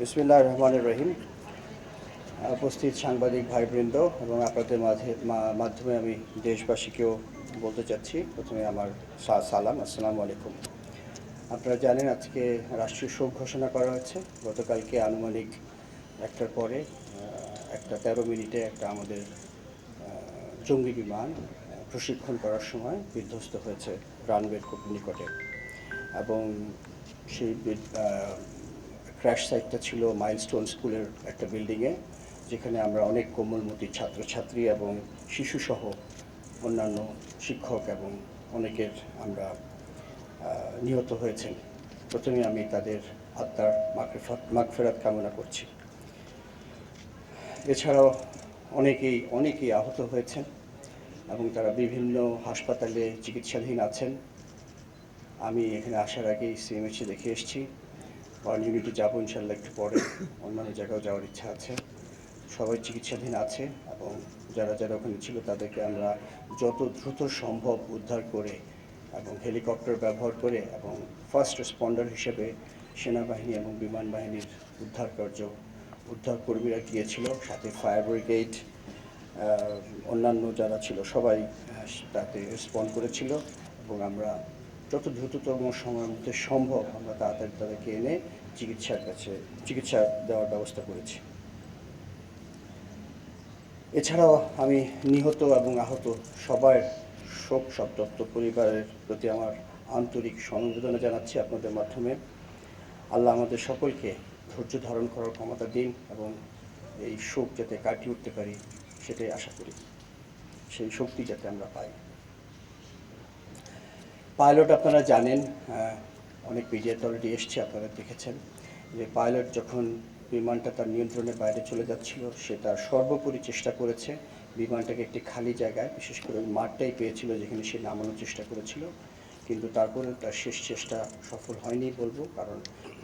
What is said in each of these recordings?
বিসমিল্লাহির রহমানির রহিম। উপস্থিত সাংবাদিক ভাইবৃন্দ এবং আপনাদের মাধ্যমে আমি দেশবাসীকেও বলতে চাচ্ছি, প্রথমে আমার সালাম, আসসালামু আলাইকুম। আপনারা জানেন আজকে রাষ্ট্রীয় শোক ঘোষণা করা হয়েছে। গতকালকে আনুমানিক 1টার পরে 1:13 একটা আমাদের জঙ্গি বিমান প্রশিক্ষণ করার সময় বিধ্বস্ত হয়েছে রানওয়ের খুব নিকটে, এবং সেই ক্র্যাশ সাইটটা ছিল মাইলস্টোন স্কুলের একটা বিল্ডিংয়ে, যেখানে আমরা অনেক কোমলমতি ছাত্রছাত্রী এবং শিশুসহ অন্যান্য শিক্ষক এবং অনেকের আমরা নিহত হয়েছেন। প্রথমে আমি তাদের আত্মার মাগফিরাত কামনা করছি। এছাড়াও অনেকেই আহত হয়েছেন এবং তারা বিভিন্ন হাসপাতালে চিকিৎসাধীন আছেন। আমি এখানে আসার আগেই সিএমএইচে দেখে এসেছি। ওয়ান ইউনিটে যাবো ইনশাল্লাহ একটু পরে, অন্যান্য জায়গাও যাওয়ার ইচ্ছা আছে। সবাই চিকিৎসাধীন আছে এবং যারা ওখানে ছিল তাদেরকে আমরা যত দ্রুত সম্ভব উদ্ধার করে এবং হেলিকপ্টার ব্যবহার করে এবং ফার্স্ট রেসপন্ডার হিসেবে সেনাবাহিনী এবং বিমান বাহিনীর উদ্ধার কর্মীরা গিয়েছিল, সাথে ফায়ার ব্রিগেড, অন্যান্য যারা ছিল সবাই তাতে রেসপন্ড করেছিল এবং আমরা যত দ্রুততম সময়ের মধ্যে সম্ভব আমরা তাড়াতাড়ি তাদেরকে এনে চিকিৎসা দেওয়ার ব্যবস্থা করেছি। এছাড়াও আমি নিহত এবং আহত সবার শোক সন্তপ্ত পরিবারের প্রতি আমার আন্তরিক সমবেদনা জানাচ্ছি আপনাদের মাধ্যমে। আল্লাহ আমাদের সকলকে ধৈর্য ধারণ করার ক্ষমতা দিন এবং এই শোক যাতে কাটিয়ে উঠতে পারি সেটাই আশা করি, সেই শক্তি যাতে আমরা পাই। পাইলট আপনারা জানেন, অনেক মিডিয়াতে অলরেডি এসছে, আপনারা দেখেছেন যে পাইলট যখন বিমানটা তার নিয়ন্ত্রণের বাইরে চলে যাচ্ছিল, সে তার সর্বোপরি চেষ্টা করেছে বিমানটাকে একটি খালি জায়গায়, বিশেষ করে ওই মাঠটাই পেয়েছিল যেখানে সে নামানোর চেষ্টা করেছিল, কিন্তু তারপরে তার শেষ চেষ্টা সফল হয়নি বলবো, কারণ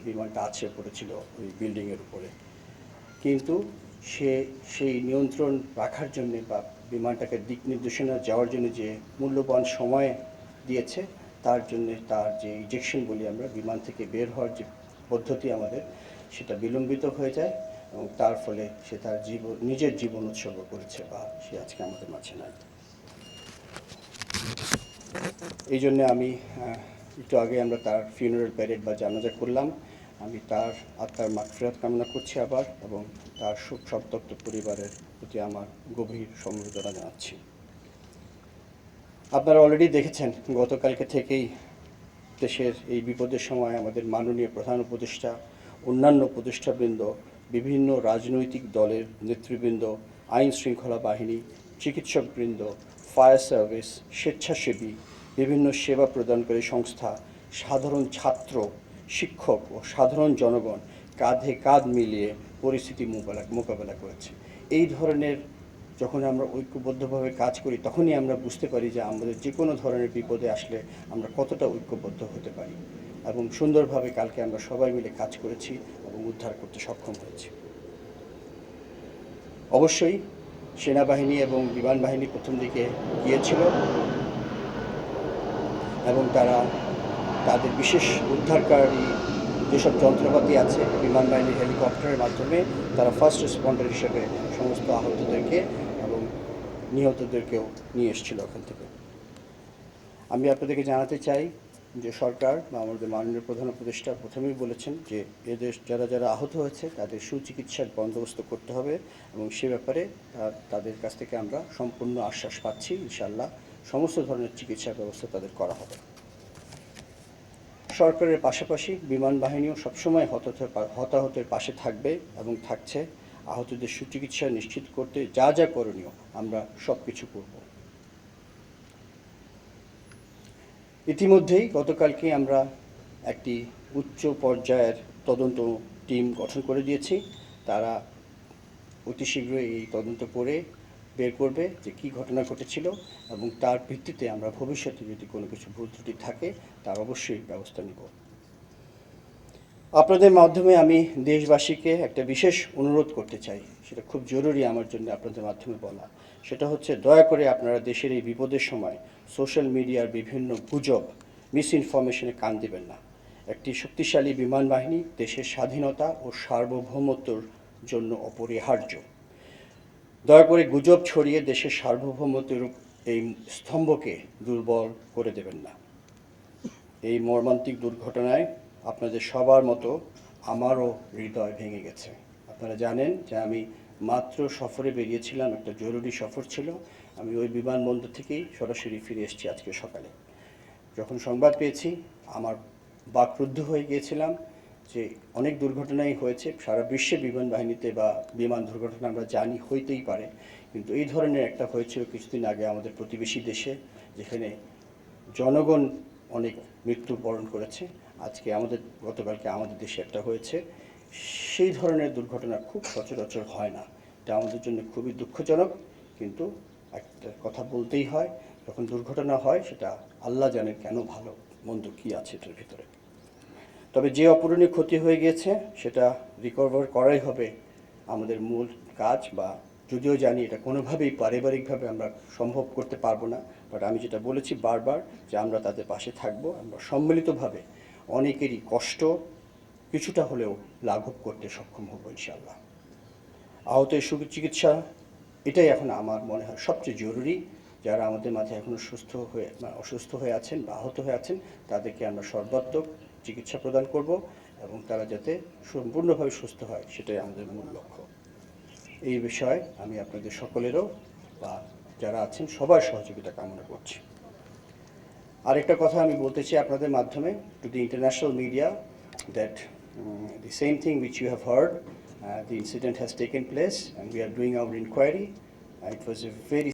বিমানটা আছড়ে পড়েছিল ওই বিল্ডিংয়ের উপরে। কিন্তু সে সেই নিয়ন্ত্রণ রাখার জন্যে বা বিমানটাকে দিক নির্দেশনা যাওয়ার জন্য যে মূল্যবান সময় দিয়েছে, তার জন্যে তার যে ইজেকশন বলি আমরা, বিমান থেকে বের হওয়ার যে পদ্ধতি আমাদের, সেটা বিলম্বিত হয়ে যায় এবং তার ফলে সে তার নিজের জীবন উৎসর্গ করেছে বা সে আজকে আমাদের মাঝে নাই। এই জন্যে আমি একটু আগে আমরা তার ফিউনারাল প্যারেড বা জানাজা করলাম। আমি তার আত্মার মাগফিরাত কামনা করছি আবার, এবং তার শোক সন্তপ্ত পরিবারের প্রতি আমার গভীর সমবেদনা জানাচ্ছি। আপনারা অলরেডি দেখেছেন গতকালকে থেকেই দেশের এই বিপদের সময় আমাদের মাননীয় প্রধান উপদেষ্টা, অন্যান্য উপদেষ্টাবৃন্দ, বিভিন্ন রাজনৈতিক দলের নেতৃবৃন্দ, আইন শৃঙ্খলা বাহিনী, চিকিৎসকবৃন্দ, ফায়ার সার্ভিস, স্বেচ্ছাসেবী, বিভিন্ন সেবা প্রদানকারী সংস্থা, সাধারণ ছাত্র, শিক্ষক ও সাধারণ জনগণ কাঁধে কাঁধ মিলিয়ে পরিস্থিতি মোকাবেলা করেছে। এই ধরনের যখন আমরা ঐক্যবদ্ধভাবে কাজ করি, তখনই আমরা বুঝতে পারি যে আমাদের যে কোনো ধরনের বিপদে আসলে আমরা কতটা ঐক্যবদ্ধ হতে পারি, এবং সুন্দরভাবে কালকে আমরা সবাই মিলে কাজ করেছি এবং উদ্ধার করতে সক্ষম হয়েছি। অবশ্যই সেনাবাহিনী এবং বিমান বাহিনী প্রথম দিকে গিয়েছিল এবং তারা তাদের বিশেষ উদ্ধারকারী যেসব যন্ত্রপাতি আছে, বিমান বাহিনীর হেলিকপ্টারের মাধ্যমে তারা ফার্স্ট রেসপন্ডার হিসেবে সমস্ত আহতদেরকে এবং নিহতদেরকেও নিয়ে এসেছিল ওখান থেকে। আমি আপনাদেরকে জানাতে চাই যে সরকার বা আমাদের মাননীয় প্রধান উপদেষ্টা প্রথমেই বলেছেন যে এদের যারা আহত হয়েছে তাদের সুচিকিৎসার বন্দোবস্ত করতে হবে, এবং সে ব্যাপারে তাদের কাছ থেকে আমরা সম্পূর্ণ আশ্বাস পাচ্ছি। ইনশাআল্লাহ সমস্ত ধরনের চিকিৎসার ব্যবস্থা তাদের করা হবে। সরকারের পাশাপাশি বিমান বাহিনীও সবসময় হতাহতের পাশে থাকবে এবং থাকছে। আহতদের সুচিকিৎসা নিশ্চিত করতে যা করণীয় আমরা সব কিছু করব। ইতিমধ্যেই গতকালকে আমরা একটি উচ্চ পর্যায়ের তদন্ত টিম গঠন করে দিয়েছি। তারা অতি শীঘ্রই এই তদন্ত করে বের করবে যে কী ঘটনা ঘটেছিল, এবং তার ভিত্তিতে আমরা ভবিষ্যতে যদি কোনো কিছু ভুল ত্রুটি থাকে তার অবশ্যই ব্যবস্থা নেব। আপনাদের মাধ্যমে আমি দেশবাসীকে একটা বিশেষ অনুরোধ করতে চাই, সেটা খুব জরুরি আমার জন্য আপনাদের মাধ্যমে বলা। সেটা হচ্ছে, দয়া করে আপনারা দেশের এই বিপদের সময় সোশ্যাল মিডিয়ার বিভিন্ন গুজব, মিস ইনফরমেশনে কান দেবেন না একটি শক্তিশালী বিমান বাহিনী দেশের স্বাধীনতা ও সার্বভৌমত্বর জন্য অপরিহার্য। দয়া করে গুজব ছড়িয়ে দেশের সার্বভৌমত্বের এই স্তম্ভকে দুর্বল করে দেবেন না। এই মর্মান্তিক দুর্ঘটনায় আপনাদের সবার মতো আমারও হৃদয় ভেঙে গেছে। আপনারা জানেন যে আমি মাত্র সফরে বেরিয়েছিলাম, একটা জরুরি সফর ছিল। আমি ওই বিমানবন্দর থেকেই সরাসরি ফিরে এসেছি আজকে সকালে। যখন সংবাদ পেয়েছি আমার বাকরুদ্ধ হয়ে গিয়েছিলাম যে অনেক দুর্ঘটনাই হয়েছে সারা বিশ্বে বিমান বাহিনীতে বা বিমান দুর্ঘটনা আমরা জানি হইতেই পারে, কিন্তু এই ধরনের একটা হয়েছিল কিছুদিন আগে আমাদের প্রতিবেশী দেশে, যেখানে জনগণ অনেক মৃত্যুবরণ করেছে। আজকে গতকালকে আমাদের দেশে একটা হয়েছে। সেই ধরনের দুর্ঘটনা খুব সচরাচর হয় না। এটা আমাদের জন্য খুবই দুঃখজনক, কিন্তু একটা কথা বলতেই হয়, যখন দুর্ঘটনা হয় সেটা আল্লাহ জানেন কেন, ভালো মন্দ কী আছে এটার ভিতরে। তবে যে অপূরণীয় ক্ষতি হয়ে গিয়েছে সেটা রিকভার করাই হবে আমাদের মূল কাজ। বা যদিও জানি এটা কোনোভাবেই পারিবারিকভাবে আমরা সম্ভব করতে পারবো না, বাট আমি যেটা বলেছি বারবার যে আমরা তাদের পাশে থাকবো। আমরা সম্মিলিতভাবে অনেকেরই কষ্ট কিছুটা হলেও লাঘব করতে সক্ষম হব ইনশাআল্লাহ। আহতের সুচিকিৎসা এটাই এখন আমার মনে হয় সবচেয়ে জরুরি। যারা আমাদের মাঝে এখনও অসুস্থ হয়ে আছেন বা আহত হয়ে আছেন, তাদেরকে আমরা সর্বাত্মক চিকিৎসা প্রদান করব এবং তারা যাতে সম্পূর্ণভাবে সুস্থ হয়, সেটাই আমাদের মূল লক্ষ্য। এই বিষয়ে আমি আপনাদের সকলেরও বা যারা আছেন সবার সহযোগিতা কামনা করছি। আরেকটা কথা আমি বলতে চাই আপনাদের মাধ্যমে to the international media that the same thing which you have heard, the incident has taken place and we are doing our inquiry. It was a very